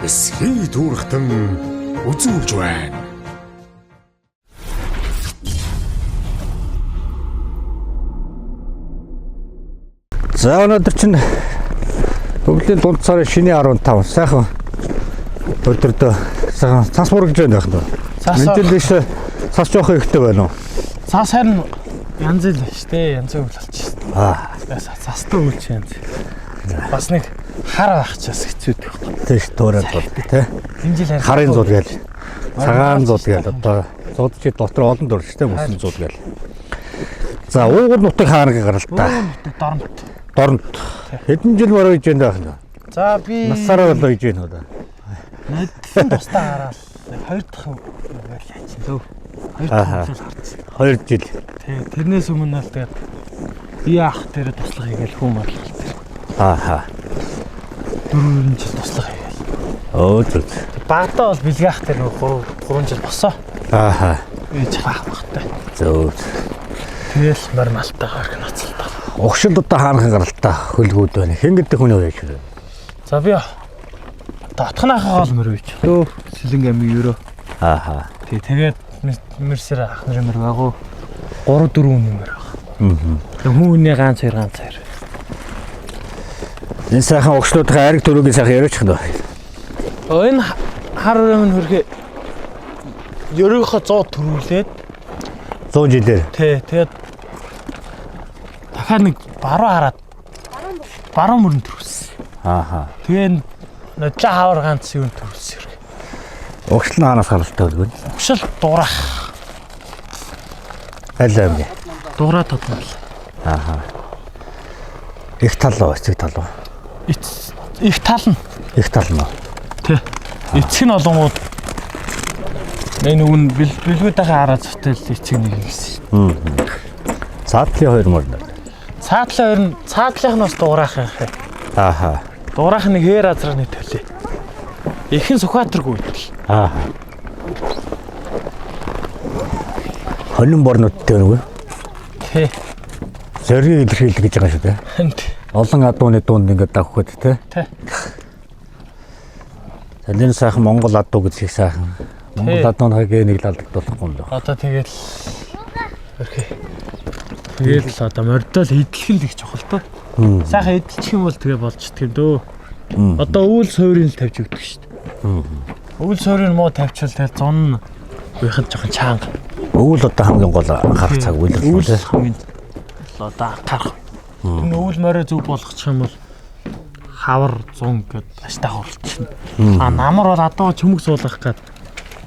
эсхий түүрхтэн үзүүлж байна. За өнөөдөр чинь өвлийн дунд сарын шинэ 15 сайхан өдөртөө сайхан цас бүргэж байна байх нь. Мэдээлэлш цас жоох ихтэй байна уу? Цас харин янз л байна шүү дээ. Янз бүр болчихсон. Цастай үлч янз. Бас нэг хар байх ч бас хэцүү дээ. Тийш туураад бол тий. Энэ жил харын зуд гээл. Цагаан зуд гээл одоо зуд чи дотор олон дурж тий мөсөн зуд гээл. За уугуул нутгийн хааныг гаралтаа. Дорнт. Хэдэн жил морож иж байх нь. За би насаараа болоо иж байна уу? Нэдсэн тустаа хараад 2 дахь үгээр яач лөө. 2 дахь л харсан. 2 жил. Тий, тэрнээс өмнө л тэгээд би ах дээр туслах хийгээл хүм бодлоо тэр. 4 жил туслах хийгээл. Зүг. Багтаа бол бэлгэх дээр 3 жил босоо. Ээж хаах багтай. Зөв. Тэгэл мөр малтаа гарах нацалтаа. Огшилд одоо хаанхан гаралтай хөлгүүд байна. Хэн гэдэг хүн юу яж вэ? За би татхнахаа гол мөр үйч. Өө сэлэн амиг өрөө. Тэгээд мэрсэр ах нарын мөр байгуу. 3-4 үнийн мөр баг. Хүүний ганц хоёр. Энэ сайхан огшлуудын айраг төрөгийн сайхан яриач хэнэ. Энэ хар өрөөмн хөрхөө ерөөхө 100 төрүүлээд 100 жилээр. Тий, тэгээд дахиад нэг баруун хараад баруун мөрөнд төрүүлсэн. Тэгээд нөжи хавар ганц юу төрүүлсэн хэрэг. Огшил нь хаанаас гаралтай болов? Огшил дуурах. Аль аймгийн. Дуурай тодмол. Их тал уу, эцэг тал уу? Их тал нь. Их тал нь. Тий. Эцэг нь олонгууд энэ үн бэлгүүдийнхээ хараад зүтэл эцэг нэг гэсэн. Цаатлын 2 мөр. Цаатлын 2 нь цаатлынх нь бас дуурайх юм. Дуурайх нэг хээр азрах нэг төлөө. Ихэн Сүхбаатаргүй идэл. Хонин борнуудтай байна уу? Тий. Зориг илэрхийлэх гэж байгаа шүү дээ. Олон адууны дунд ингээд давхад тий. Тий. Тэндэн сайхан Монгол адуу гэж их сайхан. Монгол адууны генийг л алдагдуулахгүй юм л. Одоо тэгэл тэгэл одоо мордол идэлх л их чухал тоо. Сайхан идэлчих юм бол тэгээ болчдөг юм дөө. Одоо өвөл суурийг л тавьж өгдөг шүү дээ. Өвөл суурийг муу тавьчихвал тэгэл зун байхад жоохон чанга. Өвөл одоо хамгийн гол анхаарах цаг үйл өвөл хамгийн одоо анхаарах. Энэ өвөл морой зөв болгочих юм бол хавар зун гэд аштаа хурлчихна. Намар бол адуу чөмөг суулгах гээд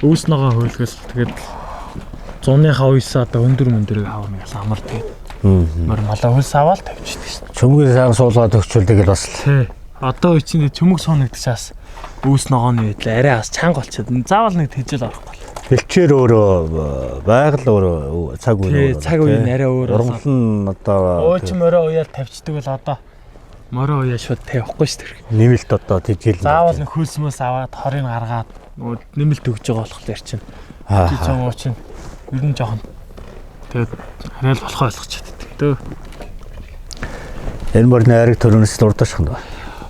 өвснөгөө хөвлгөөс тэгээд зуныхаа уйсаа одоо өндөр мөндөрийг авах нэг амар тэгээд мөр малаа хөлс аваад тавьчихдаг шүү дээ. Чөмгийн сайн суулгаад өгчүүл тэгээд бас тий. Одоо үчиний чөмөг суунагдчихаас өвснөгөөний үедээ арай бас чанга болчиход заавал нэг тэжэл орохгүй. бэлчээр өөрөө байгаль өөрөө цаг үе цаг үе нь арай өөр. Ургамал нь одоо өөч морой уяар тавьчихдаг бол одоо морой уяа шууд тавихгүй шүү дээ. Нэмэлт одоо тэжээл. Заавал нэг хөлсмөөс аваад хорыг гаргаад нэмэлт өгж байгаа болохоор чинь. Тий цаан ууч нь ер нь жоохон тэгээд арай л болохоо ойлгочиход дөө. Энэ мөр найраг төрөнөөс л урдаш хана.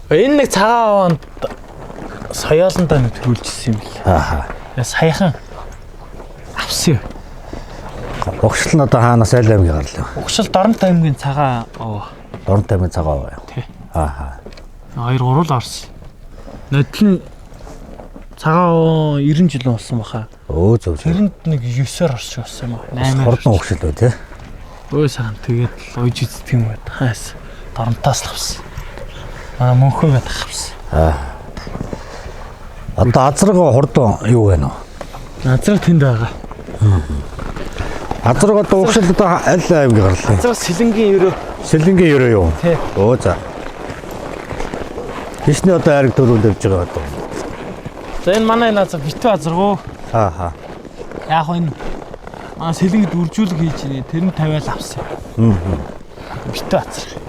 Энэ нэг цагаан аванд соёолондоо нэг төрүүлжсэн юм бэл. Саяхан авсан. Огшил нь одоо хаанаас аль аймгийн гарлаа? Огшил Дорнот аймгийн цагаан оо. Дорнот аймгийн цагаан аа. Тий. 2-3 л орсон. Нодлон цагаан 90 жил болсон баха. Зөв. Тэрэнд нэг 9-оор орсон болсон юм аа. 8 хордон огшил бай тий. Сайн тэгээд л уйж үздэг юм байна. Хаас Дорнотоос л авсан. Мөнхөөгээ авсан. Одоо азраг хордон юу вэ нөө? Азраг тэнд байгаа. Азраг одоо огшил одоо аль аймгийн гарлаа? Азраг Сэлэнгийн ерөө. Сэлэнгийн ерөө юу? Тий. За. Хичнээн одоо айраг төрүүл явж байгаа одоо. За энэ манай Азраг битүү азраг уу? Яг энэ Сэлэнгид үржүүлэг хийж ирээ. Тэр нь тавиал авсан. Битүү азраг.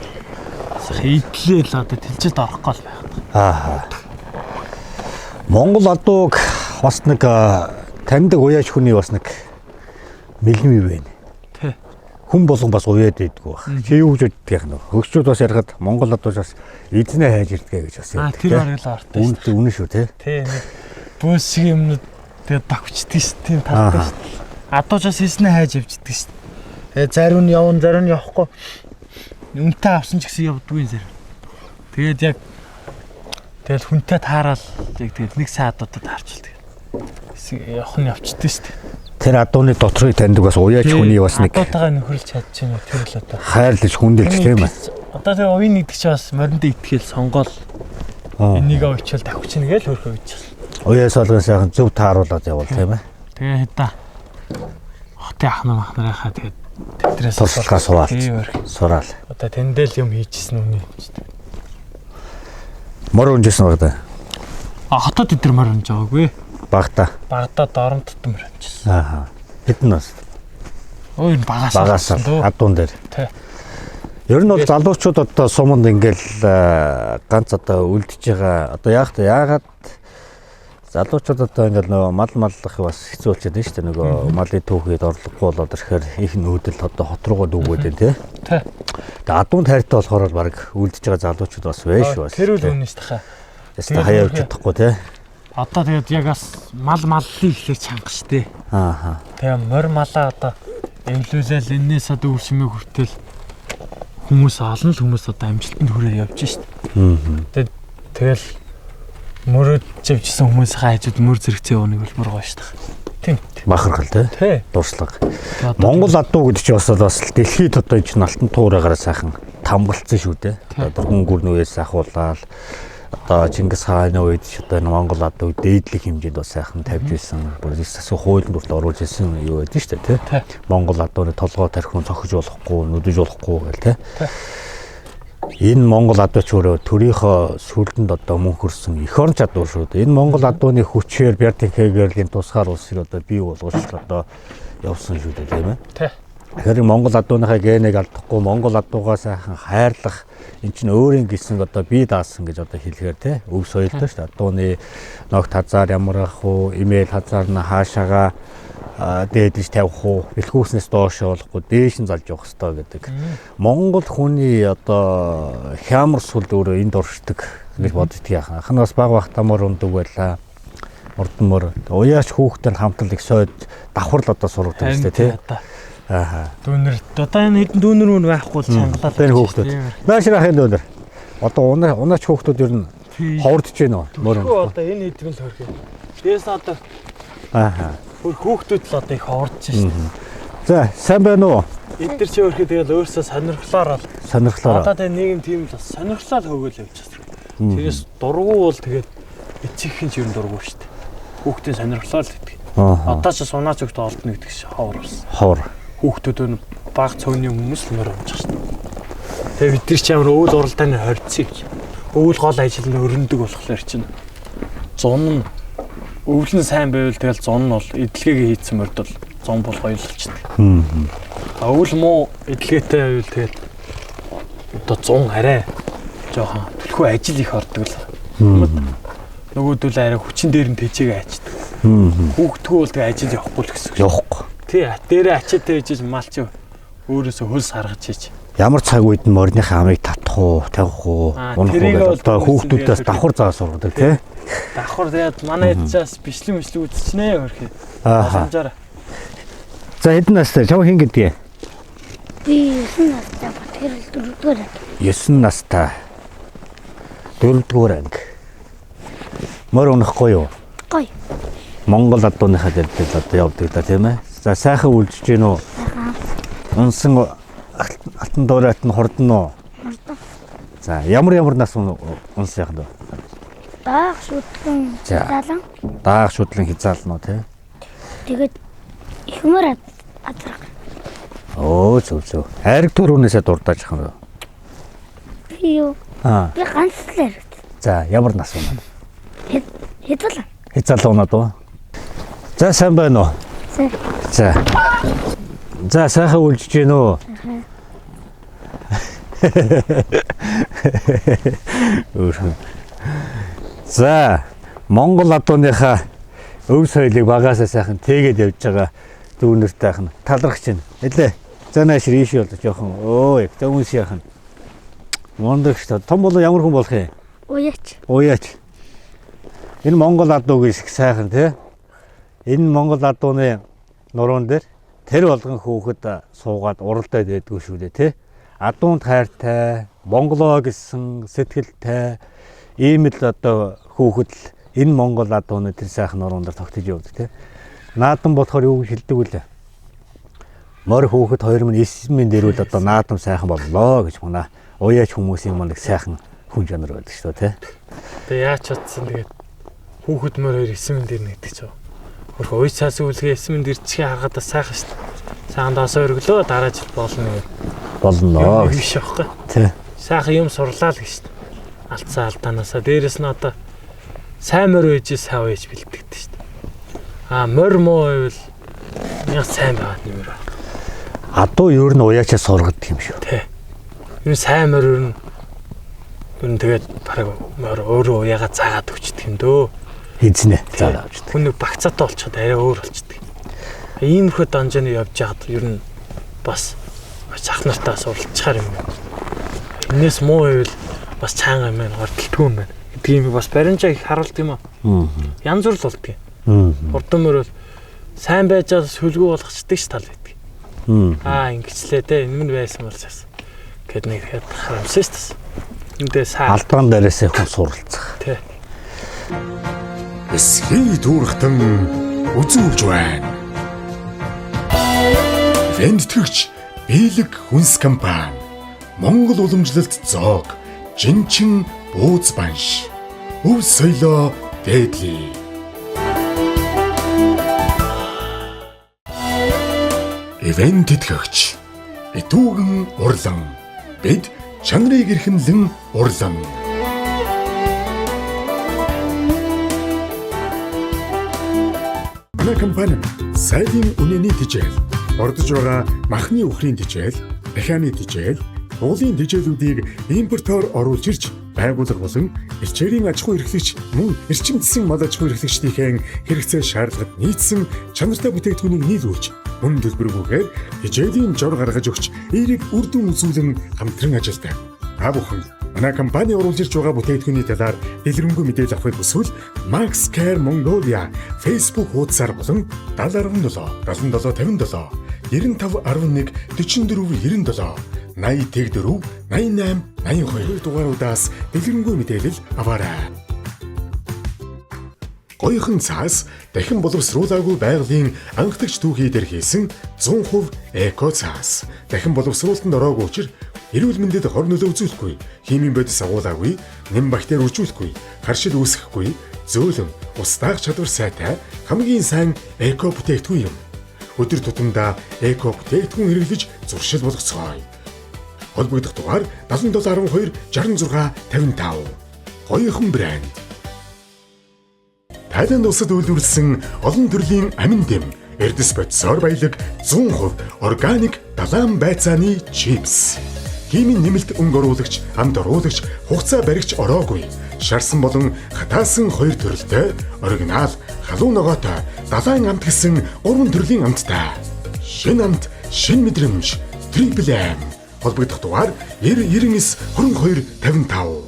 Идлээ л одоо тэлжээд орохгүй л байх. Монгол адууг бас нэг таньдаг уяаж хүний бас нэг мэлми байна. Тий. хүн болгон бас уяад байдгүй баг. Чи юу гэж боддгийг нөө. Хөгчүүд бас ярихад Монгол одоож бас эзнээ хайж ирдгээ гэж бас ярьдаг. Тэр бараг л ортой шүү дээ. Үнэн шүү те. Тий. Бөөс шиг юмнууд тэгээд давчдаг шүү. Тийм талтай шүү. Адуужаас эзнээ хайж явждаг шүү. Тэгээд зариу нь явна, зариу нь явахгүй. Үнтэй авсан ч гэсэн явдгүй юм зэрэг. Тэгээд яг тэгэл хүнтэй таарал яг тэгээд нэг сая адуудад харчилдаг. Явах нь явчихдээ шүү дээ. Тэр адууны дотрыг таньдаг бас уяач хүний бас нэг адуудаагаа нөхөрлж чадчихна тэр л одоо. Хайрлаж хүндэлж тийм ээ. Одоо тэгээ уян нэгдэг чи бас мориндоо итгэл сонгоол. Энийг авчил давхич нэг л хөрхөө гэж. Уяас олгон сайхан зөв тааруулаад явал тийм ээ. Тэгээ хэдаа хотын ахнарынхаа тэгээд тэдрээс туршлагаа сураал. Одоо тэндэл юм хийчихсэн үний юм ч. Мөр унжсэн багтаа. Хотод өдөр мөр унж байгаагүй. Багтаа. Багтаа дорн тутам мөр унжсэн. Хэдэн нас? Ой багаас адуун дээр. Тий. Ер нь бол залуучууд одоо суманд ингээл ганц одоо үлдэж байгаа. Одоо яагаад залуучууд одоо ингээл нөгөө мал маллах бас хэцүү болчиход байна шүү дээ. Нөгөө малын түүхийд орлогогүй болоод ирэхээр их нүүдэл одоо хот руугаа дүүгээд байна тий. Тий. Тэгээ адуун тайртай болохоор баг үлдэж байгаа залуучууд бас байж бас. Тэр үл үнэс тахаа. Яста хаяа явж чадахгүй тий. Одоо тэгээд яг бас маллыг ихлээр чанга штэ. Тэгээ морь малаа одоо эвлүүлэл энээс одоо үр шимээ хүртэл хүмүүс олон л хүмүүс одоо амжилтанд хүрээд явж штэ. Тэгэл мөрөд живжсэн хүмүүсийн хажууд мөр зэрэгцээ явах нэг бол гоё штэ. Тийм. Бахархал тий. Дурслага. Монгол адуу гэдэг чинь бас дэлхийд одоо энэ алтан туурайгаар сайхан тамгалцсан шүү дээ. Одоо гүр нүгээс ахуулаад одоо Чингис хааны үед ч одоо Монгол адуу дээдлэх хэмжээнд бас сайхан тавьж ирсэн. Бүр засаг хуулийн дүрт оруулж ирсэн юу байдэн шүү дээ тий. Монгол адууны толгой тархиун цохиж болохгүй, нүдэж болохгүй гэл тий. Энэ Монгол адууч өөрөө төрийнхөө сүлдэнд одоо мөнхөрсөн эх орон чадвар шүү дээ. Энэ Монгол адууны хүчээр Бертин Хегерлийн тусгаар улсыг одоо бий болгож одоо явсан шүү дээ тийм ээ. Тий. Тэгэхээр Монгол адууныхаа геныг алдахгүй Монгол адуугаа сайхан хайрлах эн чинь өөрийн гэсэн одоо бие даасан гэж одоо хэлэхээр тий. Өв соёлтой шүү дээ. Адууны ногт хазаар ямар ах уу, имэйл хазаар нь хаашаага дээдж тавих уу, бэлхүүснээс доош болохгүй дээш нь залж явах хэрэгтэй гэдэг. Монгол хүний одоо хямар сүлд өөрөө энд оршдог гэж боддгийг яхан. Ах нь бас баг багтамаар ундаг байлаа. Урдмөр уяач хүүхдтэй хамтлал их сойд давхар л одоо сургадаг юм шүү дээ тий. Дүүнэр одоо энэ хэдэн дүүнэр мөн байхгүй л чангалаад байна хүүхдүүд. Наашир ахын дүүнэр. Одоо унаач хүүхдүүд ер нь ховордож байна уу? Мөр. Одоо энэ хэдгэн л хөрхөө. Дээс одоо хүүхдүүд л одоо их ховордож байна. За, сайн байна уу? Эдгээр чи өөрхөө тэгэл өөрсөө сонирхлоор одоо тэгээ нийгэм тийм л бас сонирхлоо хөвгөл явж байна. Тэрээс дургу бол тэгээд эцэгхэн ч юм дургу шүү дээ. Хүүхдийн сонирхлоо л гэдэг. Одоо ч сунаач өгт олдно гэдэг шиг ховор болсон. Ховор. Хүүхдүүд нь баг цөөнийн хүмүүс л мөр унж шүү дээ. Тэгээ бид нар ч ямар өвөл уралдааны хорицыг өвөл гол ажил нь өрнөдөг болохоор чинь зун нь өвөл нь сайн байвал тэгэл зун нь бол эдлэгээ хийцэн мөрдөл зун бол гоё л болчихдог. Өвөл муу эдлэгээтэй байвал тэгэл одоо зун арай жоохон төлхөө ажил их ордог л. Нөгөөдөл арай хүчин дээр нь тэжээгээ ачдаг. Хүүхдгүү бол тэгээ ажил явахгүй л гэсэн. Явахгүй. Тий, дээрээ ачаатай хийж малч өөрөөсөө хөлс харгаж хийж. Ямар цаг үед нь морьныхаа амыг татах уу, тавих уу, унах уу одоо хүүхдүүдээс давхар заа сургадаг тий. Давхар тэгээд манай эдчээс бичлэг үзчихнэ хөрхий. Асамжаараа. За хэдэн настай чам хин гэдгийг? Би 9 настай Батгэрэл 4-р анги. 9 настай. 4-р анги. Мөр унахгүй юу? Гоё. Монгол адууныхаа дэлбэл одоо явдаг да тийм ээ. За сайхан үлдэж гин үү? Унсан алтан дуурайт нь хордно уу? Хордно. За ямар нас унсан яах вэ? Даах шүтлэн хизаалан. Даах шүтлэн хизаална уу тий? Тэгээд ихмэр адрах. Оо зөв. Хайрг төрүүнээсээ дурдаж ах юм. Би юу? Би ганц л яригд. За ямар нас унаа? Хизаалан. Хизаалан унаад уу? За сайн байна уу? За. За сайхан үлжиж гин үү? За Монгол адууныхаа өв соёлыг багаасаа сайхан тэгээд явж байгаа дүүнэртэй ахна талархаж байна. Нэлээ. Цаанаас рийш бол жоохон өө яг хүмүүс яхан. Мондогч том бол ямар хүн болох юм? Уяач. Энэ Монгол адуу гэж сайхан тий. Энэ Монгол адууны нуруунд дээр тэр болгон хүүхэд суугаад уралдаад байдгүй шүү дээ тий. Адуунд хайртай, Монголоо гэсэн сэтгэлтэй ийм л одоо хүүхэд л энэ Монгол адууны тэр сайхан нуруунд дээр тогтож явдаг тий. Наадам болохоор юу гэж хэлдэг вүлээ? Морь хүүхэд 2009-ийн дээрүүл одоо наадам сайхан боллоо гэж манай уяач хүмүүсийн маань нэг сайхан хүн жанр байдаг шүү дээ тий. Тэгээ яаж чадсан тэгээд хүүхэд морь 9-ийн дээр нэгдэг ч. Хөрх уяач цаас үлгээ 9-ийн дээр чихээ харахад сайхан шүү дээ. Сайхан даасаа өргөлөө дараа жил болно гэдэг. Болно биш аахгүй. Тий. Сайхан юм сурлаа л гэж шүү дээ. Алдсан алдаанаасаа дээрэс нь одоо сайн морь үйж сайн үйж бэлтгэдэг шүү дээ. Морь муу байвал яг сайн байгаад нэмэр. Адуу ер нь уяачаа сургадаг юм шүү. Тий. Ер нь сайн морь ер нь тэгээд бараг морь өөрөө уяагаа заагаад өгчдөг юм дөө. Эзнэ заагаад өгчдөг. Хүн нэг багцаатай болчиход арай өөр болчихдөг. Иймэрхүү данжааны явж яхад ер нь бас ах нартаа суралцахаар юм байна. Энэс муу байвал бас чанга юм байна, гортолтгүй юм байна. Тийм бас баримжаа их харуулдаг юм аа. Янз бүр л болдгийг. Хурдан мөр бол сайн байж байгаа сүлгүү болгочдөг ш тал байдаг. Ингэчлээ те энэ нь байсан бол цаас. Гэт нэг хэд харамсаа ш тас. Эндээ сайн алдаан дээрээсээ хүн суралцах. Тий. Эсхий дүүрхтэн үзүүлж байна. Вэндтгэгч биелэг хүнс компани Монгол уламжлалт зоог жинчин бууз банш өв соёлоо дээдлээ. Ивент тэтгэгч Итүүгэн урлан бид чанарыг эрхэмлэн урлан. Манай компани сайдын үнэний тэжээл, ордож байгаа махны үхрийн тэжээл, дахианы тэжээл, уулын тэжээлүүдийг импортоор оруулж ирж байгууллага болон элчээрийн аж ахуй эрхлэгч мөн эрчим засгийн мал аж ахуй эрхлэгчдийн хэрэгцээ шаардлагад нийцсэн чанартай бүтээгдэхүүнийг нийлүүлж мөн төлбөргүйгээр тэжээлийн жор гаргаж өгч эерэг үр дүн үзүүлэн хамтран ажилладаг. Та бүхэн манай компани оруулж ирж байгаа бүтээгдэхүүний талаар дэлгэрэнгүй мэдээлэл авахыг хүсвэл Max Care Mongolia Facebook хуудасаар болон 797 77 57 95 11 44 97 80 88 82 дугааруудаас дэлгэрэнгүй мэдээлэл аваарай. Гоёхон цаас дахин боловсруулаагүй байгалийн анхдагч түүхий дээр хийсэн 100% эко цаас. Дахин боловсруулалтанд ороогүй учраас эрүүл мэндэд хор нөлөө үзүүлэхгүй, химийн бодис агуулаагүй, нэм бактери үржүүлэхгүй, харшил үүсгэхгүй, зөөлөн, ус даах чадвар сайтай хамгийн сайн эко бүтээгдэхүүн юм. Өдөр тутамдаа эко бүтээгдэхүүн хэрэглэж зуршил болгоцгоё. Холбогдох дугаар 7712 66 55. Гоёхон брэнд. Тайланд улсад үйлдвэрлэсэн олон төрлийн амин дэм, эрдэс бодисоор баялаг 100% органик далайн байцааны чипс. Химийн нэмэлт өнгө оруулагч, амд оруулагч, хугацаа баригч ороогүй. Шарсан болон хатаасан хоёр төрөлтэй, оригинал, халуун ногоотой, далайн амт гэсэн 3 төрлийн амттай. Шинэ амт, шинэ мэдрэмж, Triple M. Холбогдох дугаар 99 22 55.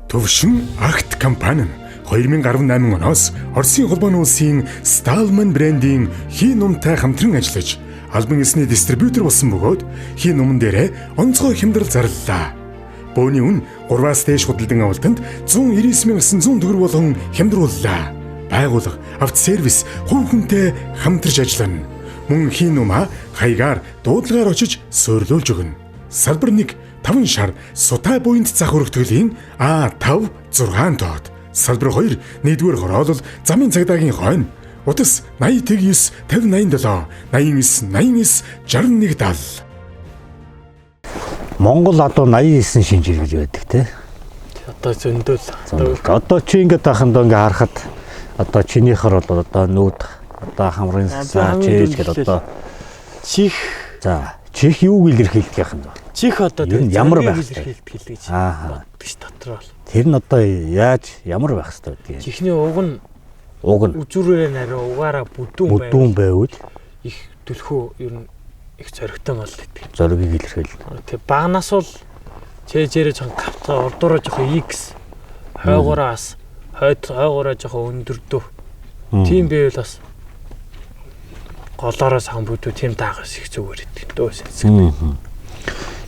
Төвшин Акт компани нь 2018 оноос Оросын холбооны улсын Stallman брендийн хин нумтай хамтран ажиллаж албан ёсны дистрибьютор болсон бөгөөд хин нуман дээрээ онцгой хямдрал зарлалаа. Бөөний үн 3-аас дээш худалдан авалтанд 199,900 төгрөг болгон хямдрууллаа. Байгууллага автосервис хувь хүнтэй хамтарч ажиллана. Мөн хин нумаа хаягаар дуудлагаар очиж суйрлуулж өгнө. Салбар 1 5 шар сутай буйнд зах өргөтгөлийн А5 6 тоод. Салбар 2 1-р хороолол замын цагдаагийн хойно. Утас 89 5087 89 89 6170. Монгол одоо 89 шинж иргэж байдаг те. Одоо зөндөл. Одоо чи ингээд ахандаа ингээ харахад одоо чинийхэр бол одоо нүүд одоо хамрын саа чээж гэдэг одоо чих. За чих юуг илэрхийлдэг яханд. Чих одоо ямар байх илэрхийлдэг гэж боддог ш дотор бол. Тэр нь одоо яаж ямар байх хэвээр гэдэг. Чихний уг нь үзүүрээр нарийн угаараа бүдүүн байвал их төлхөө ер нь их зоригтой мал гэдэг. Зоригийг илэрхийлнэ. Тэг багнаас бол чэжээрээ жоохон капта урдуураа жоохон X хойгоораас хойгоороо жоохон өндөрдөө. Тийм байвал бас голоороо сан бүдүү тийм таагаас их зүгээр гэдэг дөө сэнсэг.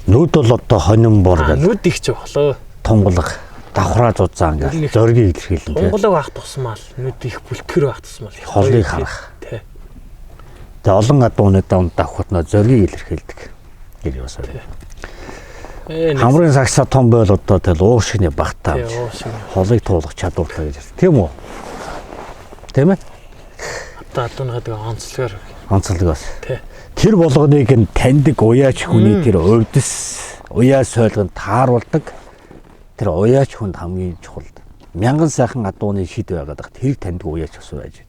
Нүд бол одоо хонин бор гэдэг. Нүд их ч болоо. Тунгалаг давхраа зузаан гэх зоригийг илэрхийлнэ. Тунгалаг авах тусмал нүд их бүлтгэр авах тусмал их холыг харах. Тий. Тэгээ олон адууны давнд давхад нөө зоригийг илэрхийлдэг. Гэр ясаа. Хамрын сагсаа том байл одоо тэгэл уушигны багтаа холыг туулах чадвартай гэж байна. Тийм үү? Тийм ээ? Одоо адууныхаа онцлогоор онцлогоос. Тэр болгоныг нь таньдаг уяач хүний тэр өвдөс уяа сойлгонд тааруулдаг. Тэр уяач хүнд хамгийн чухал. Мянган сайхан адууны шид байгаад тэрийг таньдаг уяач ус байж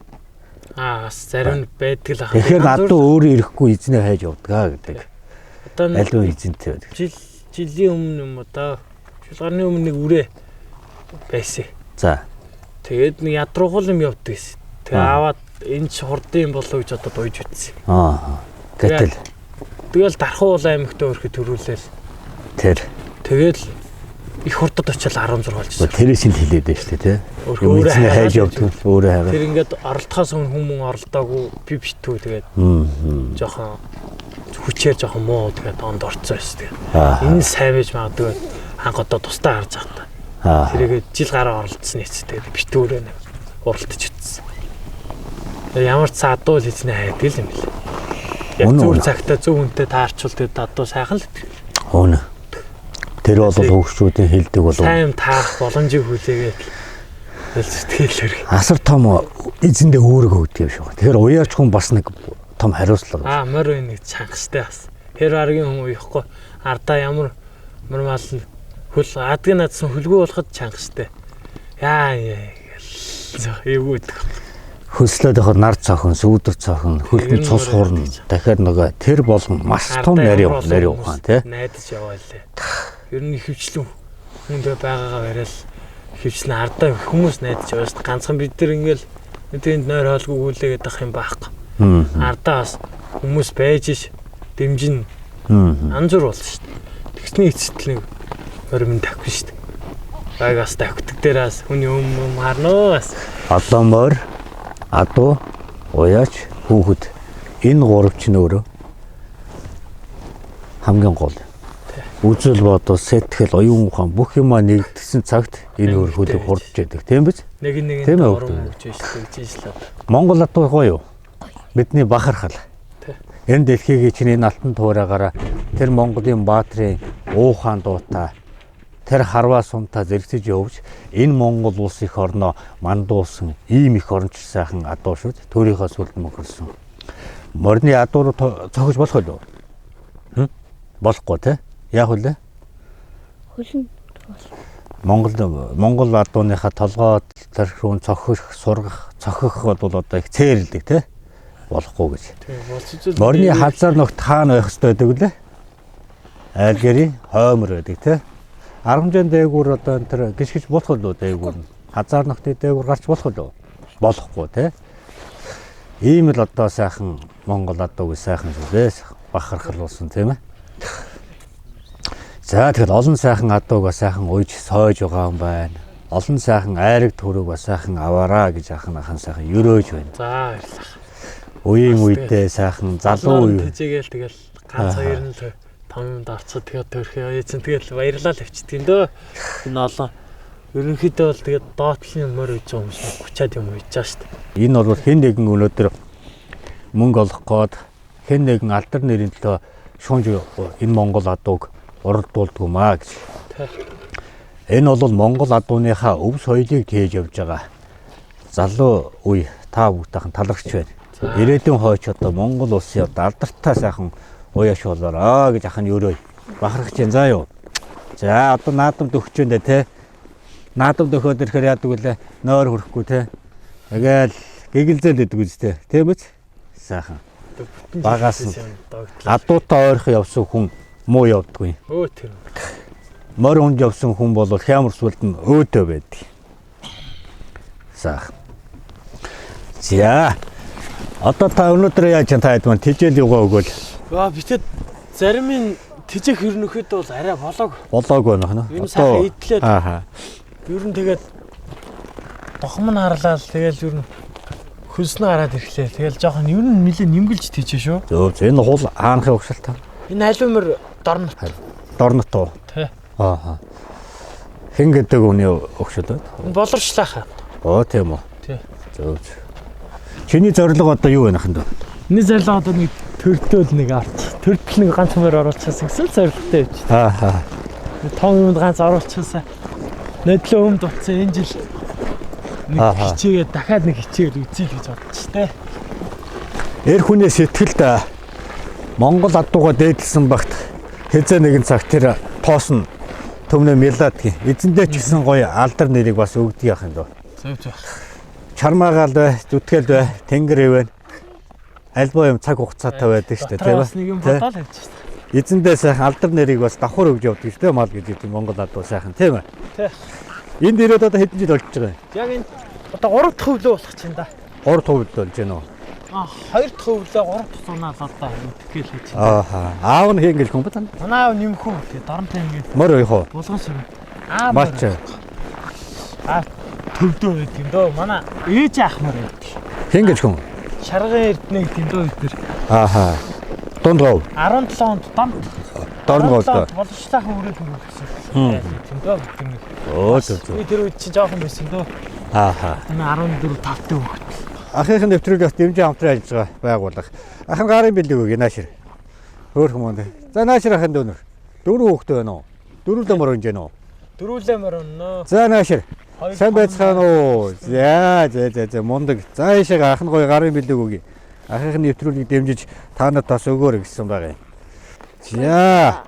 байна. Зарим байдаг л ах. Тэгэхээр адуу өөрөө ирэхгүй эзнээ хайж явдаг гэдэг. Одоо аль эзэнтэй байдаг. Жилийн өмнө юм одоо шулгарны өмнө нэг үрээ байсан. За. Тэгээд нэг ядруугал юм явдаг гэсэн. Тэгээ аваад энэ ч хурдын болов гэж одоо дойж үтсэн. Гэтэл тэгэл Дархан уул аймагт өөрхөд төрүүлээл. Тэгэл их хурдад очил 16 болчихсон. Тэрээс нь хэлээд байна шүү дээ, тий. Өөрөө хайж явдаг, өөрөө хайгаа. Тэр ингээд оролдохоос өмнө хүмүүс оролдоогүй би битүү тэгээд жоохон хүчээр жоохон муу тэгээд онд орцсон байсан тэгээд. Энэ сайн байж магадгүй ханга одоо тусдаа харж байгаа та. Тэрийг жил гараа оролцсон нэц тэгээд битүүрээ уралдаж утсан. Ямар ч адуу л хийснэ хайдаг л юм бэл. Яг зөв цагтаа зөв хүнтэй таарчвал тэгээд адуу сайхан л итгэв. Өөнө. Тэр бол хөвгчүүдийн хэлдэг болов. Сайн таах боломжийг хүлээгээд сэтгэлээр. Асар том эзэндээ өөргөө өгдөг юм шиг байна. Тэгэхээр уяач хүн бас нэг том хариуцлага. Морь нэг чангастай бас. Тэр аргийн хүн уяхгүй ардаа ямар мал хөл адгийн надсан хөлгөө болоход чангастай. Эвгүй. Хөслөөд явахад нар цохон, сүүдэр цохон, хөлбөр цус хуурна. Дахиад нөгөө тэр болгон маш том нарийн ухаан тий. Найдаж яваалаа. Ер нь хөвчлэн хүндээ байгаагаа барайл хөвчлэн ардаа хүмүүс найдаж яваа шүү дээ. Ганцхан бид нар ингээл тэнд нойр хоолгүй гүйлээгээд ах юм байхгүй. Ардаас хүмүүс байж ш дэмжин анзуур болно шүү дээ. Тэгсний эцэтэл нэг морим тавих шүү дээ. Байгаас тавьдаг дээрээс хүний харноо бас. Одоо морь, адуу, уяач, хүүхэд энэ гурав ч нөөрөө хамгийн гол. Үзэл бодол, сэтгэл, оюун ухаан бүх юмаа нэгдсэн цагт энэ өөр хөлөг хурдж яадаг тийм биз? Нэг урам өгч bijлээ. Монгол адуу гоё юу? Бидний бахархал. Энэ дэлхийг чинь энэ алтан туураагаараа тэр Монголын баатрын уухаан дуутай тэр харваа сумтаа зэрэгцэж явж энэ Монгол улс их орноо мандуулсан ийм их оронч сайхан адуу шүү дээ. Төрийнхөө сүлд мөхөрсөн. Морины адуу руу цохиж болох уу? Болохгүй те. Яг үлээ. Хөлн. Монгол адууныхаа толгой тархиун цохих, сургах, цохих бол одоо их цээрэлдэг те. Болохгүй гэж. Морины хазар ногт хаана байх ёстой гэдэг лээ. Айлгэрийн хоймор гэдэг те. 10 дээгүүр одоо энэ төр гიშгэж болох уу дээгүүр нь. Хазар ногтын дээгүүр гарч болох уу? Болохгүй те. Ийм л одоо сайхан Монгол адууг сайхан зүйлээс бахархалуулсан тийм ээ. За тэгэхээр олон сайхан адуугаа сайхан уйж сойж байгаа юм байна. Олон сайхан айраг төрөг бас сайхан аваараа гэж ахын сайхан өрөөж байна. За баярлалаа. Үеийн үедээ сайхан залуу үе. Тэжээгээл тэгэл ганц хоёр нь том юмд орцоод тэгээд төрхөө эзэн тэгэл баярлал авчдаг юм дөө. Энэ олон ерөнхийдөө бол тэгээд доотлын морь үйж байгаа хүмүүс гучаад юм үйж байгаа шүү дээ. Энэ бол хэн нэгэн өнөөдөр мөнгө олох гээд хэн нэгэн алдар нэрийн төлөө шунж энэ Монгол адууг уралдуулдаг юм аа гэж. Энэ бол Монгол адууныхаа өв соёлыг тээж явж байгаа залуу үе та бүгдийнхэн талархч байна. Ирээдүйн хойч одоо Монгол улсын одоо алдартай сайхан уяаш болоороо гэж ахын өрөө бахархаж байна заа юу. За одоо наадамд өгч байна те. Наадамд өгөхөд ирэхээр яадаг вүлээ нойр хөрөхгүй те. Тэгэл гэгэлзэл гэдэг үстэй тийм биз? Сайхан. Багаас адуутай ойрхон явсан хүн муу явдаггүй. Тэр. Морь унд явсан хүн бол хямар сүлд нь өөдөө байдаг. Сайхан. За. Одоо та өнөөдөр яаж та хэд маань тижэл югаа өгөөл Битэд зарим нь тэжээх хөрнөхөд бол арай Болоог байна. Энэ сайхан идлээд. Ер нь тэгээд дохом нь харлаа л тэгэл ер нь хөлснө гараад ирэхлээ. Тэгэл жоохон ер нь нэлээ нэмгэлж тийж шүү. Зөв энэ хул хаанхын угшаалтаа. Энэ алюмер дорнот. Дорнот уу? Тий. Хэн гэдэг үний угшаал байна? Энэ боловчлаахаа. Тийм үү. Тий. Зөв. Чиний зорилго одоо юу байна ханд? Миний зорилго одоо нэг төрдөл нэг арт. Төрдөл нэг ганц мөр оруулчихсан гэсэн зорилготой байж. Том юмд ганц оруулчихсан. Нэдлээ өмд утсан энэ жил нэг хичээгээд дахиад нэг хичээгээд үзье гэж бодчих тээ. Эр хүний сэтгэлд Монгол адууга дээдлсэн багт хэзээ нэгэн цаг тэр тоос нь төмнө мэлдадгийн. Эзэндээ ч гэсэн гоё алдар нэрийг бас өгдөг яах юм дөө. Зөв. Чармаагаал бай, зүтгэл бай, тэнгэр ивэн. Альбоо юм цаг хугацаатай байдаг шүү дээ, тийм бас нэг юм бодоол явж байна. Эзэндээ сайхан алдар нэрийг бас давхар өгж явдаг шүү дээ, мал гэж юм Монгол адуу сайхан, тийм ээ. Тий. Энд ирээд одоо хэдэн жил болж байгаа юм? Яг энэ одоо 3 дахь хөвлөө болох чинь да. 3 дахь хөвлөө болж байна уу? 2 дахь хөвлөө 3 дахь зунаал одоо итгэл хийж байна. Аав нь хин гэж хүн байна. Манай аав нэмхүү тэгээ доронтой ингээд мөр өөх үү? булган шиг. Мач. Төвдөө байт юм дөө. Манай ээж ахмаар байт. Хин гэж хүн? Шарган эрдэнэ гэдэг юм дөө бид. Дунд гов. 17 онд дорн голдоо. Боловчлаахан үрээд хөрөх гэсэн. Тийм дөө бид нэг. Зөв. Би тэр үед чи жоохон байсан дөө. Энэ 14 5-тай хүүхэд. Ахын нэвтрүүлэгт дэмжин хамтран ажиллаж байгуулах. Ахын гарын бэлэг үг наашир. Хөөх юм даа. За наашир ахын дөнөр. 4 хүүхэд байна уу? 4 лэмөр өнж байна уу? 4 лэмөр өнөө. За наашир. Сайн байцгаана уу? За мундаг. За ийшээ ахын гоё гарын бэлэг үг. Ахын нэвтрүүлгийг дэмжиж та нарт бас өгөөрэй гэсэн байгаа юм. За.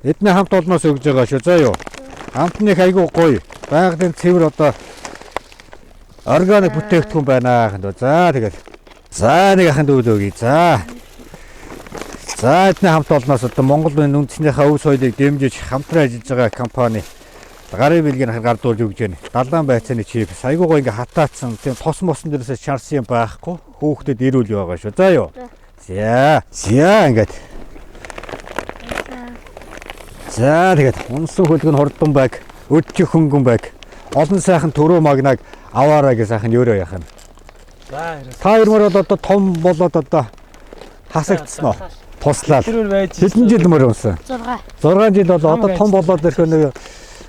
Эдний хамт олноос өгж байгаа шүү. За юу. Хамтны айгуу гоё. Байгалийн цэвэр одоо органик бүтээгдэхүүн байна ханд. За тэгэл. За нэг ахын дүүл өгье. За эдний хамт олноос одоо Монголын үндэснийхээ өв соёлыг дэмжиж хамтран ажиллаж байгаа компани гарын бэлгийг гардуулж өгж байна. Далайн байцааны чипс айгуу гоё ингээ хатаацсан. Тийм тос мосон дээрээс шарсан юм байхгүй. Хүүхдэд ирүүл байгаа шүү. За юу. За ингээд. За тэгээд унсан хөлг нь хурдан байг, өдчих хөнгөн байг. Олон сайхан төрөө магнаг аваараа гэж сайхан өрөө яхана. За та ирмэр бол одоо том болоод одоо хасагдсан уу? Туслаад. Хэдэн жил мөр унсан? 6 жил бол одоо том болоод ирэх нэг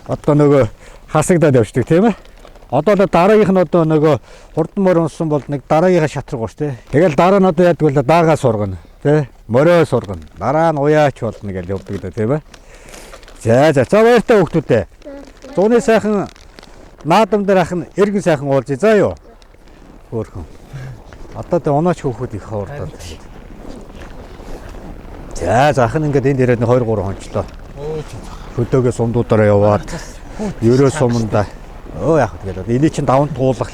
одоо нөгөө хасагдаад явждаг тийм ээ. Одоо дараагийнх нь одоо нөгөө хурдан мөр унсан бол нэг дараагийнхаа шатраг гош тий. Тэгэл дараа нь одоо яадаг вэ? Даагаа сургана тий. Морөө сургана. Дараа нь уяач болно гэж явдаг даа тийм ээ. За баяртай хүүхдүүдээ. Зууны сайхан наадам дээр ахын эргэн сайхан уулзъя. За юу. Хөөхөн. Одоо тэ онооч хүүхүүд их хуурдаад. За ахын ингээд энд ирээд 2 3 хончлоо. Хөдөөгөө сумдуудаараа яваад ерөө суманда яах вэ гэдэг. Эний чинь даван туулах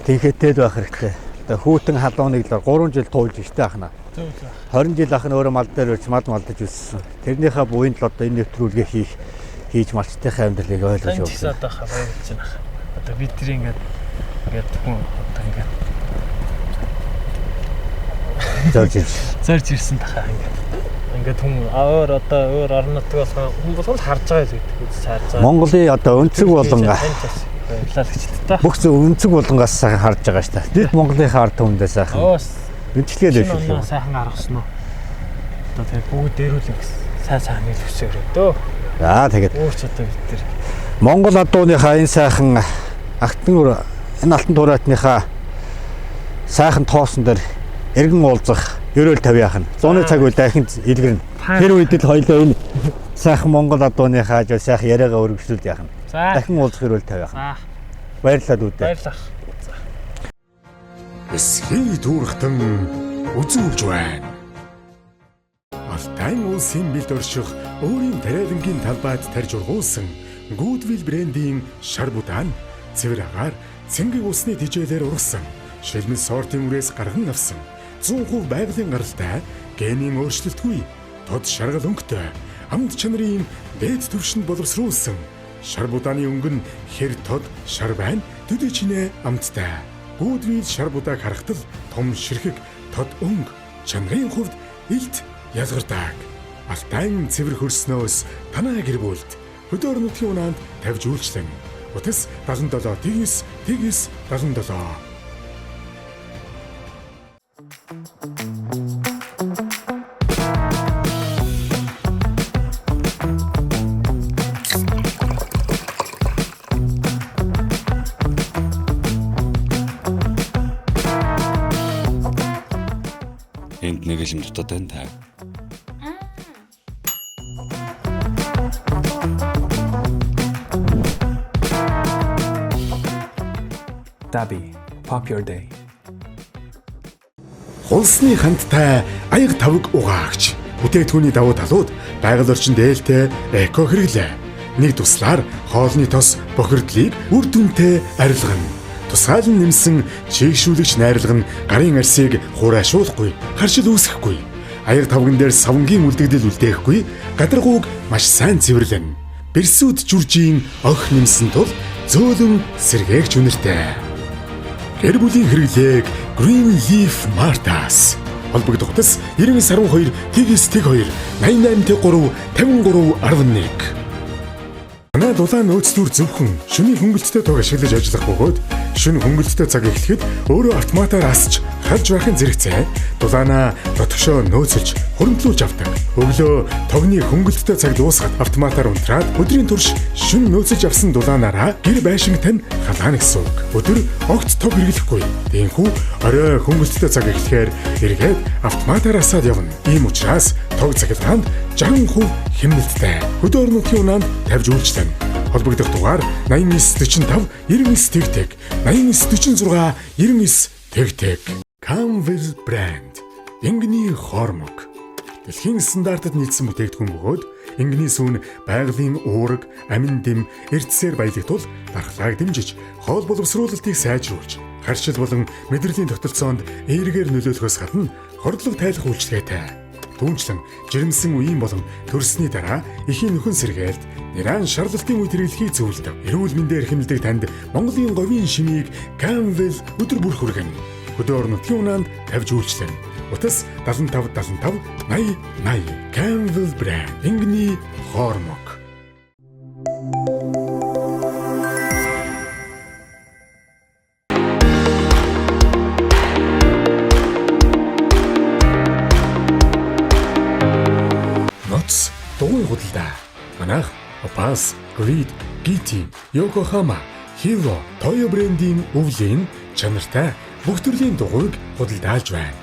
тийхэтээд байх хэрэгтэй. Одоо хүүтэн халууныг л 3 жил туулж штэ ахна. 20 жил ахна өөрөө мал дээр ирж малдаж үссэн. Тэрнийхээ буйнд л одоо энэ нэвтрүүлгээ хийж малчтайхаа амьдралыг ойлгож явуулсан. Одоо баярлж байна. Одоо бид тэр ингээд хүн одоо ингээд зорж ирсэн тахаа ингээд хүн өөр орнот болохоор хүн болгол харж байгаа л гэдэг үз харж байгаа. Монголын одоо өнцөг болонгаа баярлалчтай та. Бүх зөв өнцөг болонгоос сайхан харж байгаа шүү дээ. Бид Монголынхаа ард түмэндээ сайхан. Бичлэгээл өшөө. Сайхан гаргасан уу? Одоо тэр бүгд дээрүүлэх сайн хэлвсээрээ дөө. За тэгээд өөрч одоо бид тэр Монгол адууныхаа энэ сайхан алтан алтан тураатныхаа сайхан тоосон дээр эргэн уулзах ерөөл тавьяах нь 100 цаг үе дахин илгэрнэ. Тэр үед л хоёлоо энэ сайхан Монгол адууныхаа жоо сайхан яриагаа өргөжлүүлж яах нь. Дахин уулзах ерөөл тавьяах. Баярлалаа дүүдээ. Баярлалаа. Эсхий дүүрхтэн үзүүлж байна. Алтай улсын бэлд орших өөрийн тариалангийн талбайд тарж ургуулсан Goodwill брендийн шар будаан цэвэр агаар цэнгэг усны тижээлээр ургасан шилмэл сортын үрээс гарган авсан 100% байгалийн гаралтай генийн өөрчлөлтгүй тод шаргал өнгөтэй амт чанарын дээд түвшинд боловсруулсан шар будааны өнгө нь хэр тод шар байна төдий чинээ амттай Goodwill шар будааг харахтал том ширхэг тод өнгө чанарын хувьд илт ялгардаг. Алтай цэвэр хөрснөөс танаа гэр бүлд хөдөр нутгийн унаанд тавьж үйлчлэн. Утас 77 тэгс 77. Энд нэг л юм дутаад байна та. Dabi, pop your day. Хулсны хандтай аяг тавг угаагч. Бүтээгдэхүүний давуу талууд байгаль орчин дээлтэй эко хэрэглээ. Нэг туслаар хоолны тос бохирдлыг үр дүнтэй арилгана. Тусгаалan нэмсэн чийгшүүлэгч найрлага нь гарын арсыг хураашуулахгүй, харшил үүсэхгүй. Аяг тавган дээр савнгийн үлдэгдэл үлдээхгүй, гадаргууг маш сайн цэвэрлэнэ. Берсүүд жүржийн ох нэмсэн тул зөөлөн сэргээгч үнэртэй. Гэр бүлийн хэрэглээг Green Leaf Martas холбогдох утас 9912 тэгс 2 88 53 11. Манай дулаан нөөцлөр зөвхөн шөнийн хөнгөлөлттэй тог ашиглаж ажиллах бөгөөд шөнө хөнгөлөлттэй цаг эхлэхэд өөрөө автоматар асч халж байхын зэрэгцээ дулаанаа дотгошоо нөөцөлж хуримтлуулж авдаг. Өглөө тогны хөнгөлөлттэй цаг дуусгаад автоматар унтраад өдрийн турш шөнө нөөцөж авсан дулаанаараа гэр байшингтай халаана гэсэн үг. Өдөр огт тог хэрэглэхгүй. Тиймээс орой хөнгөлөлттэй цаг эхлэхээр эргээд автоматар асаад явна. Ийм учраас тог цахилгаанд 60% хэмнэлттэй. Хөдөр нутгийн унаанд тавьж үйлчлэн. Холбогдох дугаар 8945 99 8946 99 Camvel брэнд. Ингний хормог. Дэлхийн стандартад нийцсэн бүтээгдэхүүн бөгөөд ингний сүүн байгалийн уураг, амин дэм, эрдэсээр баялагт тул дархлааг дэмжиж, хоол боловсруулалтыг сайжруулж, харшил болон мэдрэлийн тогтолцоонд эергээр нөлөөлөхөөс гадна хордлого тайлах үйлчилгээтэй. Түүнчлэн жирэмсэн үеийн болон төрсний дараа эхийн нөхөн сэргээлт нэран шарлалтын үе хэрэглэхийг зөвлөдөг. Эрүүл мэндээр хэмнэлдэг танд Монголын говийн шимийг Camvel өдөр бүр хүргэн. Хөдөр нутгийн унаанд тавьж үйлчлэн. Утас 75 75 80 80 Camvel брэнд. Ингний хормог. Дугуй худалдаа. Манайх Opus, Grid, GT, Yokohama, Hilo, Toyo брендийн өвлийн чанартай бүх төрлийн дугуйг худалдаалж байна.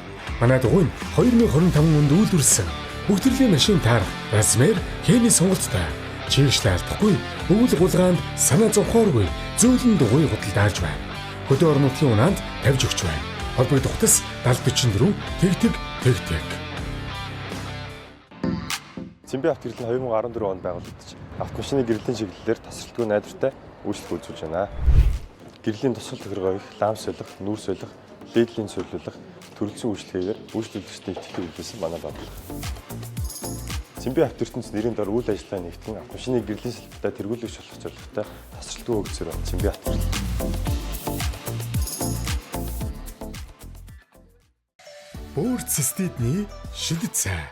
Манай дугуй нь 2025 онд үйлдвэрлэсэн бүх төрлийн машин таарах, размер, хэний сонголттой. Чийгшлээ алдахгүй, өвөл гулгаанд санаа зовхооргүй зөөлөн дугуй худалдаалж байна. Хөдөр нутгийн унаанд тавьж өгч байна. Холбогдох утас 7044 тэгтэг. Цэмбэ авто гэрлэн 2014 онд байгуулагдаж автомашины гэрлийн чиглэлээр тасралтгүй найдвартай үйлчлэг үзүүлж байна. Гэрлийн тусгал тохиргоог лам солих, нүүр солих, дээдлийн цуглуулах, төрөлцсөн үйлчлэгээр үйлчлүүлэгчдийн итгэл үлдээсэн манай байгууллага. Цэмбэ авто ертөнц нэрийн дор үйл ажиллагаа нэгтгэн автомашины гэрлийн салбартаа тэргүүлэгч болох зорилготой тасралтгүй хөгжсөөр Цэмбэ авто. Бөөрт системний шидэт цай.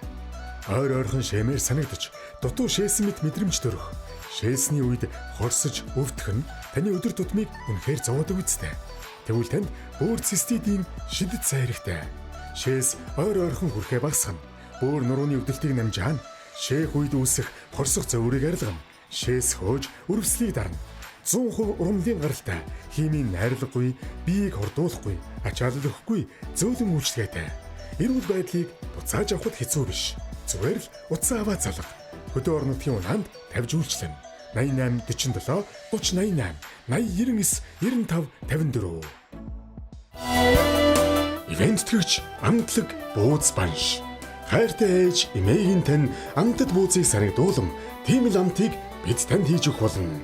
Ойр ойрхон шэмээр санагдаж, дутуу шээсэн мэт мэдрэмж төрөх. Шээсний үед хорсож өвдөх нь таны өдөр тутмыг үнэхээр зовоодог үстэй. Тэгвэл танд бөөр цистидийн шидэт цай хэрэгтэй. Шээс ойр ойрхон хүрхээ багасгана. Бөөр нурууны өвдөлтийг намжаана. Шээх үед үүсэх хорсох зоврыг арилгана. Шээс хөөж өрөвслийг дарна. 100% урамлын гаралтай, химийн найрлаггүй, биеийг хордуулахгүй, ачаалал өгөхгүй зөөлөн үйлчлэгээтэй. Эрүүл байдлыг буцааж авахд хэцүү биш. Зүгээр л утсаа аваа залга. Хөдөр нутгийн унаанд тавьж үйлчлэн. 88 47 30 88 80 99 95 54. Ивент төгч амтлаг бууз банш. Хайртай ээж эмээгийн тань амтд буузыг санагдуулам. Тийм л амтыг бид танд хийж өгөх болно.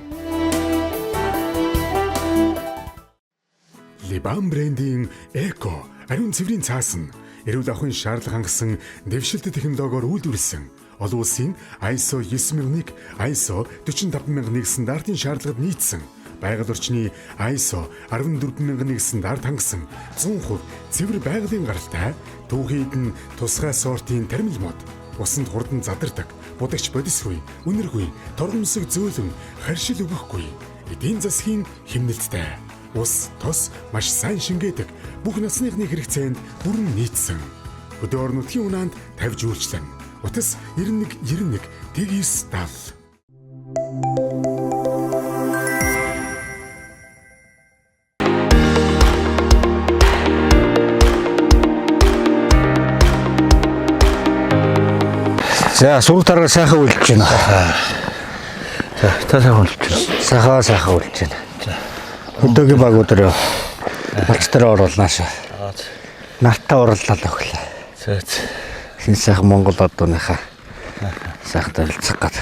Liban брендийн Eco ариун цэврийн цаасан эрүүл ахуйн шаардлага хангасан дэвшилт технологиор үйлдвэрлэсэн олон улсын ISO 9001, ISO 45001 стандартын шаардлагад нийцсэн байгаль орчны ISO 14001 стандарт хангасан 100% цэвэр байгалийн гаралтай түүхийд нь тусгай сортын тармил мод Усанд хурдан задардаг, будагч бодисгүй, үнэргүй, торгомсог зөөлөн, харшил өгөхгүй. Эдийн засгийн хэмнэлттэй. Ус, тос маш сайн шингээдэг. Бүх насныхны хэрэгцээнд бүрэн нийцсэн. Хөдөө орон нутгийн унаанд тавьж үйлчлэн. Утас 91 тэгис 70. За сураг тарга сайхан үлдэж байна. За та сайхан үлдэж байна. Сайхан үлдэж байна. Өдөөгийн баг өдрөө малч дээр оруулнааша. Нартаа урлал өглөө. Хин сайхан Монгол одооныхаа сайхан танилцах гад.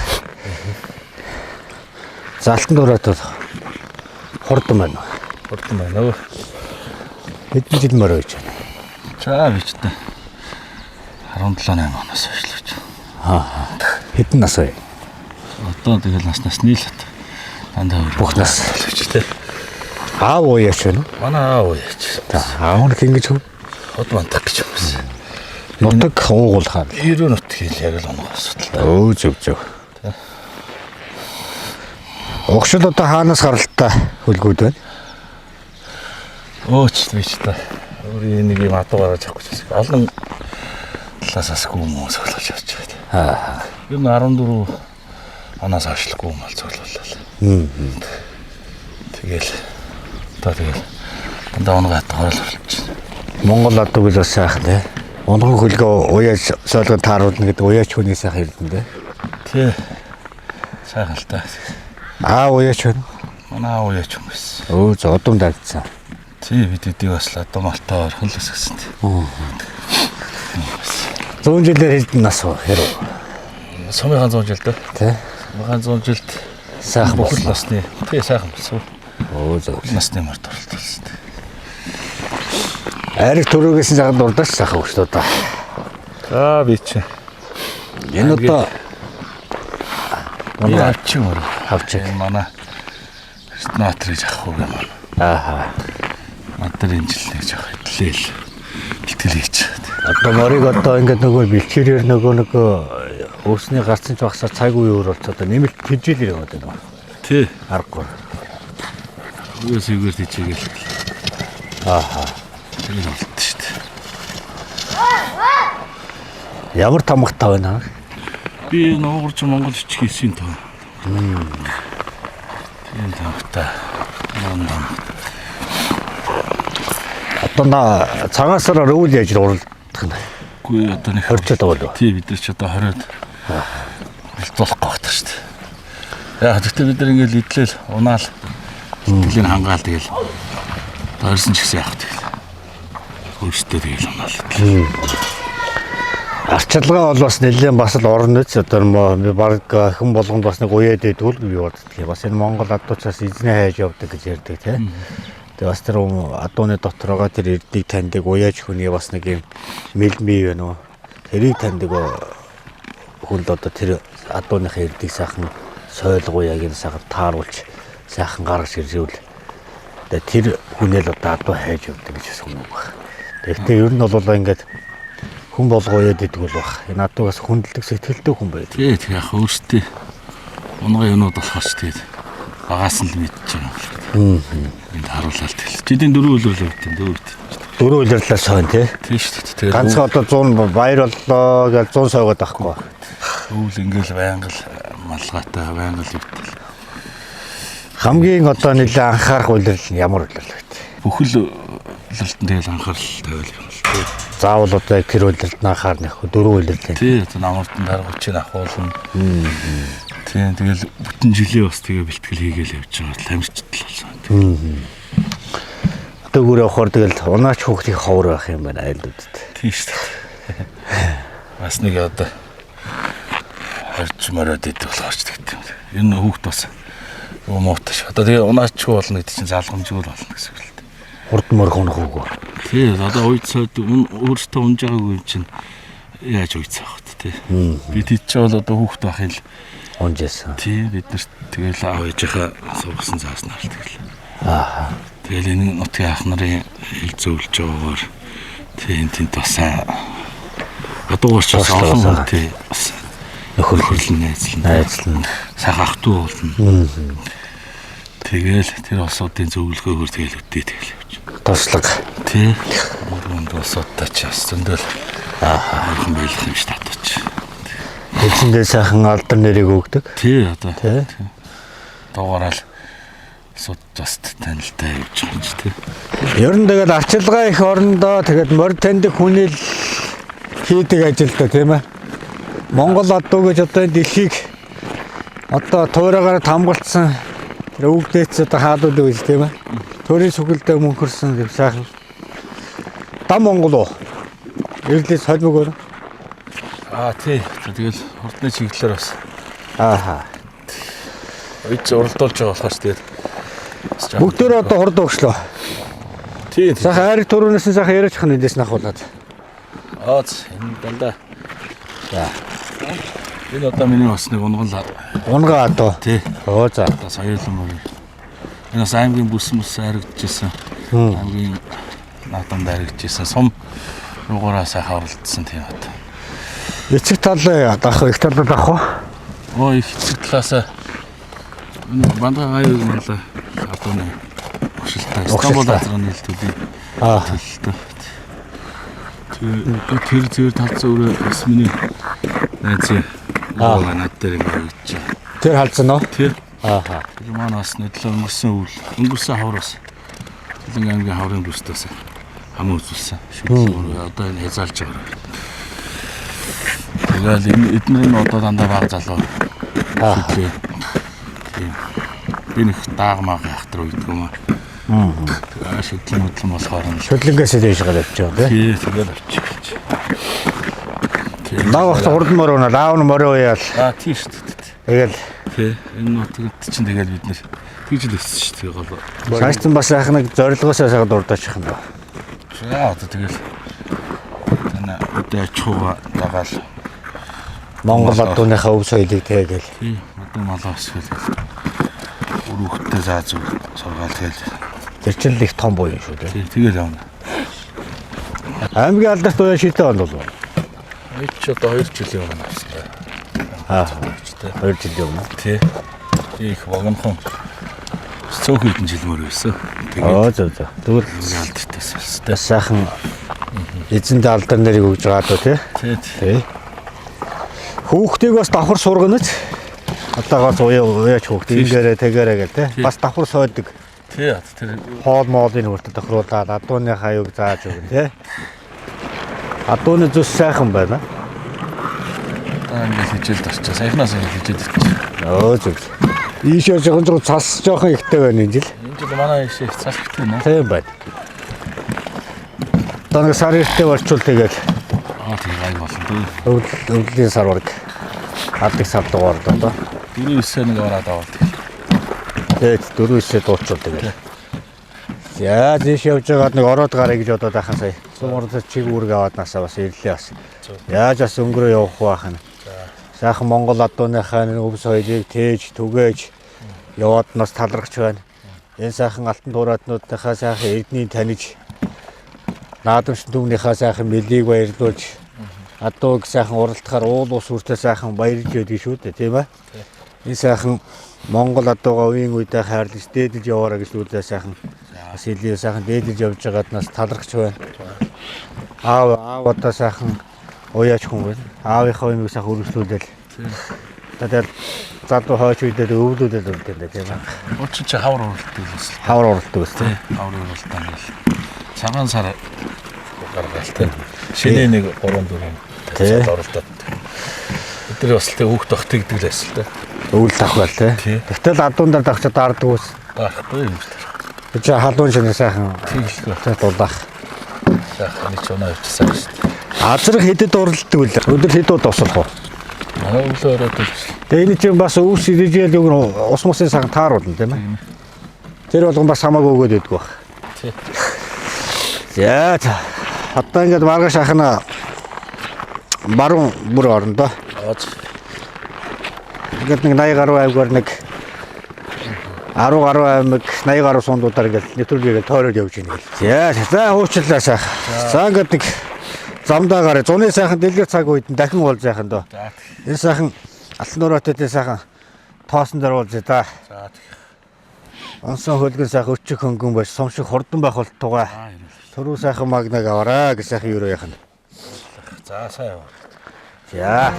За алтан дураад хурдан байна. Хурдан байна уу? Хэдэн жил морой гэж байна. За бичтэй. 17-8 оноос хойш л гэж. Хэдэн нас вэ? Одоо тэгэл насны л бат. Дандаа Бүх нас гэж тэ. Аав ууяач байна уу? Манай аав ууяач. За аав нь ингэж хөв. Хот мантах гэж юм байна. Нутаг уугуулахаар. 90 нутгийг яг л оноо асуудал. Өө зөв. Огшол одоо хаанаас гаралтай хөлгүүд байна? Өөч бичтэй. Өөрийн нэг юм адуу гараж авах гэж байна. Олон талаас хүмүүс өглөж явж байгаа. Ер нь 14 оноос хойшлгүй юм бол зөвлөлөө. Тэгэл дандаа онгой хатгаар л болж байна. Монгол адууг л сайхан тий. Онгон хөлгөө уяаж соолгон тааруулна гэдэг уяач хүний сайхан хэлсэн дээ. Тий. Сайхан л та. Аа уяач байна. Манай аав ууяач юм байсан. Өө за удам дайцсан. Тий бид эдийг бас одоо малтаар хөлөсгсөн тий. 100 жилээр хэдэн нас вэ? Хэрэг. Сумын 100 жил дээ. Тий. Сумын 100 жилд Сайхан бүхэл болсон. насны. Тий сайхан болсон. Өө зөв. Насны март оролцсон тий. Ариг төрөөгөөс жагаад дурдаж сайхан өгч удаа. За би чи. Энэ одоо Манай авч юм уу? авч. Манай натриж авах уу юм. Ааха. Надад энэ жил нэг жоох хэлээл. Бэлтгэл хийж. Одоо морийг одоо ингээд нөгөө бэлчээрээр нөгөө өсний гарцсан ч багсаар цаг үе өөр болц одоо нэмэлт тэжээлэр яваад байна. Тий. Аргагүй. Үгээс тийчээгээл. Ааха. Тэр болт шүү дээ. Ямар тамгатай байна? Би нуугарч Монгол хичиг хийсэн тоо. Тийм тамгатай. Одоо цагаасаар өвөл яаж уралдах нь. Үгүй одоо нэг Хорчод байгаа тий бид нар ч одоо 20-д болцоолох гохтой шүү дээ. Яа гэхдээ бид нар ингээл идлээл унаал итгэлийн хангаал тэгэл дөрсөн ч гэсэн яах тэгэл. Өөртөө тэгэл унаал. Арчилгаа бол бас нэлээд бас л орно ч одоо би баг хэн болгонд бас нэг уяад идвэл би боддог. Бас энэ Монгол адуучаас эзнээ хайж явдаг гэж ярьдаг тийм. Тэгээ бас тэр адууны дотроогоо тэр эрдийг таньдаг уяаж хүний бас нэг юм мэлмий байна уу. Тэрийг таньдаг хүн л одоо тэр адууныхаа эрдийг сайхан сойлго уяаг нь сайхан тааруулж сайхан гаргаж иржүүл. Тэгээ тэр хүнээ л одоо адуу хайж явдаг гэж хүн үг байна. Тэгэхдээ ер нь бол ингээд хүн болгоёд идэг бол баг. Энэ адуугаас хүндэлдэг сэтгэлтэй хүн байдаг. Тий тэг яг өөртөө унгай юмуд болохоор ч тэгээд багаас нь л мэдчихэж байгаа юм байна. Энд харуулалт хэл. Жилийн 4 өдөр л өгд юм дөө. 4 үйлрлээ сойн тий. Тий шүү дээ. Тэгээд Ганцхан одоо 100 баяр боллоо гэж 100 сойгоод байхгүй. өвөл ингээл байнга л малгайтай байнга л өвдөл. Хамгийн одоо нэлээ анхаарах үйлрэл нь ямар үйлрэл вэ? Бүхэл үйлрэлтэн тэгэл анхаарал тавиал юм л тий. Заавал одоо тэр үйлрэлд анхаарна. 4 үйлрэл. Тий одоо намартан дарга хүчийг ахуулна. Тий тэгэл бүтэн жилээ бас тэгээ бэлтгэл хийгээл явж байгаа тамирчдал болсон. Одоо гүр явахаар тэгэл унаач хүүхдийн ховор байх юм байна айлуудад. Тий шүү дээ. Бас нэг одоо харж мороод идэх болохоор ч гэдэг юм. Энэ хүүхд бас юу мууташ. Одоо тэгээ унаачгүй болно гэдэг чинь залгамжгүй болно гэсэн үг л дээ. Хурд морх унах үгүй. Тий одоо уйд сойд өөртөө унж байгаагүй юм чинь яаж уйд саах вэ тий. Бид хэд ч бол одоо хүүхд байхын л Унжсэн. тий бид нарт тэгэл аав ээжийнхээ сувгасан зааснаар л тэгэл. Аа. Тэгэл энэ нутгийн ах нарын хэл зөвлөж байгаагаар тий энэ тэнд бас Ядуугаарч бас олон хүнтэй бас нөхөрлөн найзлан сайхан ах トゥ болно. Тэгэл тэр улсуудын зөвлөгөөгөөр тэгэл үдээ тэгэл явж. тослог. Тий. Мөрөнд улсуудтай ч бас зөндөл аахан биелэх юм шиг татчих. Эцэндээ сайхан алдар нэрийг өгдөг. Тий одоо. Тий. Дуугараал сууд бас танилтай явж байгаа юм чи тий. Ер нь тэгэл арчилгаа их орондоо тэгээд морь таньдаг хүний л хийдэг ажилдаа тийм ээ. Монгол одоо гэж одоо дэлхийг одоо туураагаар хамгаалсан тэр өвгдээц одоо хаалууд гэж тийм ээ. Төрийн сүгэлдээ мөнхөрсөн сайхан дам Монгол уу. Эрлээс холбогоор. Тий. Тэгэл хурдны чиглэлээр бас Ааха. үйд уралдуулж байгаа болохоос тэгээд Бүгдөө одоо хурд өгшлөө. тий. Сайхан хайрыг төрөөнөөс нь сайхан яриач хань эндээс нахуулаад. Энэ дандаа. За. Энэ одоо миний бас нэг унгал Унгаа одоо. тий. Оо за. Одоо соёлын мөр. Энэ бас аймгийн бүс харагдчихсан. Аймгийн наадамд харагдчихсан. Сум руугаараа сайхан оролцсон тийм одоо. Эцэг тал даах их талд даах уу? Их эцэг талаас бандаа аюул мала одоо нэг хөшөлтэй Стамбул газрын нээлтүүдийн төлөлтөө. Тэр зэр талцсан өөрөө бас миний найз над дээр ингэж. Тэр халдсан уу? Тэр Ааха. тэр маань бас нэдлээ өнгөрсөн хавраас Хилэн аймгийн хаврын бүстээс хамаа үзүүлсэн. Шүлгээр одоо энэ хязгаалж байгаа. Тэгэл эдгээр нь одоо дандаа баг залуу. Тийм. Би нэг даагмаа хахтар үйдэг юм аа. Тэгээ шүтлэн болохоор Шүдлэнгээс дээш гараад явж байгаа тийм. тий тэгэл авчих. Наа бахта хурдан морь унаа, аав нь морь уяал. Тийм шүү дээ. Тэгэл Тий. Энэ нутагт чинь тэгэл бид нэр тэгж л өссөн шүү дээ гол. цаашдсан бас яг нэг зорилгоосоо сайхан дурдаачих юм байна. Одоо тэгэл тана өдөө ачууга дагаал. Монгол одууныхаа өв соёлыг тэгээл. Тий. Одоо малаас тэгэл өрөөхтэй зааж сургаал тэгэл. Тэр чинь л их том боо юм шүү дээ. Тий. Тэгэл явна. Аймгийн алдарт уяа шилтэ онд бол. Энд ч одоо 2 жилийн өмнө авсан. 2 жилийн өмнө. Тий. Их богинохон цөөх хэдэн жил мөр байсан. Оо зөв. Тэгвэл Алдартай болсон. бас сайхан эзэндээ алдар нэрийг өгж байгаа дөө тий. Тий. Хүүхдийг бас давхар сургана ч. Одоогоос уяач хүүхд ингээрээ тэгээрээ гэл тий. Бас давхар сойдог. Тий. Тэр Хоол моолын хүртэл тохируулаад адууны хаяг зааж өгнө тий. Адууны зүс сайхан байна. ингээд хижээлд орчих. Саяхнаас ингээд хижээд ирчих. Оо зөв. Ийшээ жоохон цас жоохон ихтэй байна энэ жил. Энэ жил манай ийшээ цас ихтэй нэ. Тийм байна. Танаг сар ихтэй болчвол тэгээд тийм гай болно тий. өвлийн сар ураг. Алдаг сар дугаар одоо. 4-9 нэг ороод аваад. Тэгээд 4-9 дуучвал тэгээд. Яа тийш явж байгаад нэг ороод гараа гэж бодоод байхan сая. Сумурд чиг үүрэг аваад насаа бас ирлээ бас. Яаж бас өнгөрөө явах байх нь. Сайхан Монгол адууныхаа өв соёлыг тээж түгээж яваад нас талархч байна. Энэ сайхан алтан тураатнуудынхаа сайхан эрднийг таних наадамч түүнийхээ сайхан мэлийг баярлуулж адууг сайхан уралдахаар уул ус хүртэл сайхан баярлж байдаг шүү дээ тийм ээ. Энэ сайхан Монгол адуугаа үеийн үедээ хайрлаж дээдэлж яваараа гэж үлээ сайхан бас хэлээ сайхан дээдэлж явж байгаад нас талархч байна. Аав одоо сайхан уяач хүн байна. Аавынхаа юмыг сайхан өргөжлүүлээл. Тэгээд залуу хойч үедээ өвлүүлэл үлдээ тийм ээ. Өчигдөр чи хавар уралддаг байсан. Хавар уралддаг байсан тийм. Хавар уралдаа гэл. Цагаан сар гаргаал тийм. Шинэ нэг 3-4 тийм уралдаад. Өдөр бас тэг хүүхд тогтдог гэдэг л байсан л да. Өвөл тах байл тийм. Тэгтэл адуундаар давчаад даардаг ус. Байхгүй юм. Тэг чи халуун шинэ сайхан тийшлээ. дулаах. Сайхан нэг ч оноо явчихсан шүү дээ. Азрах хэдэд уралддаг үл. Өдөр хэдүүд туслах уу? Манай өглөө ороод ирсэн. Тэгээ энэ чинь бас өвс иржээл өгнө ус мосын сайхан тааруулна тийм ээ. Тэр болгон бас хамаагүй өгөөд өгдөг баг. Тий. За одоо ингээд маргааш ахна баруун бүр орондоо. Ингээд нэг 80 гаруй аймгаар нэг 10 гаруй аймаг 80 гаруй сундуудаар ингээд нэвтрүүлгээр тойроод явж байна гэл. За хуучлаа сайхан. За ингээд нэг замдаа гараа. Зуны сайхан дэлгэр цаг үед нь дахин уулз яхан дөө. За. Энэ сайхан алтан нураатай сайхан тоосон дээр уулзъя да. За. Онсон хөлгөн сайхан өчиг хөнгөн байж сумшиг хурдан байх бол тугай. Төрөө сайхан магнаг аваараа гэж сайхан юуруу яхан. За сайн. За.